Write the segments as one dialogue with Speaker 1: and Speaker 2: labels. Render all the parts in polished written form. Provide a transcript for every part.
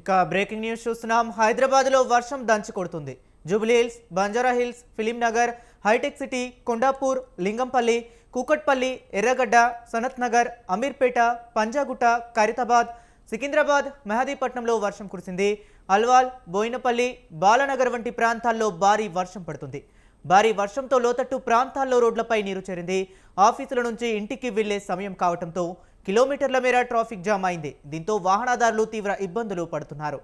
Speaker 1: ఇక breaking news చూస్తున్నాం. హైదరాబాద్లో వర్షం దంచి కొడుతుంది. జూబ్లీ హిల్స్, బంజారా హిల్స్, ఫిలిం నగర్, హైటెక్ సిటీ, కొండాపూర్, లింగంపల్లి, కూకట్పల్లి, ఎర్రగడ్డ, సనత్ నగర్, అమీర్పేట, పంజాగుట్ట, ఖైరతాబాద్, సికింద్రాబాద్, మెహదీపట్నంలో వర్షం కురిసింది. అల్వాల్, బోయినపల్లి, బాలనగర్ వంటి ప్రాంతాల్లో భారీ వర్షం పడుతుంది. భారీ వర్షంతో లోతట్టు ప్రాంతాల్లో రోడ్లపై నీరు చేరింది. ఆఫీసుల నుంచి ఇంటికి వెళ్లే సమయం కావడంతో కిలోమీటర్ల మేర ట్రాఫిక్ జామ్ అయింది. దీంతో వాహనదారులు తీవ్ర ఇబ్బందులు పడుతున్నారు.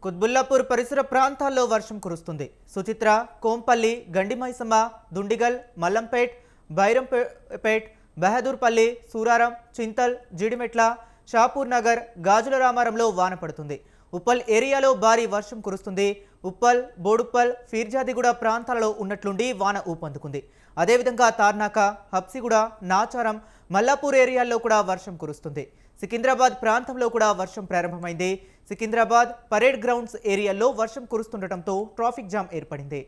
Speaker 1: కుత్బుల్లాపూర్ పరిసర ప్రాంతాల్లో వర్షం కురుస్తుంది. సుచిత్ర, కోంపల్లి, గండిమైసమ్మ, దుండిగల్, మల్లంపేట్, బైరంపేట్, బహదూర్పల్లి, సూరారం, చింతల్, జీడిమెట్ల, షాపూర్ నగర్, గాజుల రామారంలో వాన పడుతుంది. ఉప్పల్ ఏరియాలో భారీ వర్షం కురుస్తుంది. ఉప్పల్, బోడుప్పల్, ఫీర్జాదిగూడ ప్రాంతాలలో ఉన్నట్లుండి వాన ఊపందుకుంది. అదేవిధంగా తార్నాక, హబ్సిగూడ, నాచారం, మల్లాపూర్ ఏరియాల్లో కూడా వర్షం కురుస్తుంది. సికింద్రాబాద్ ప్రాంతంలో కూడా వర్షం ప్రారంభమైంది. సికింద్రాబాద్ పరేడ్ గ్రౌండ్స్ ఏరియాలో వర్షం కురుస్తుండటంతో ట్రాఫిక్ జామ్ ఏర్పడింది.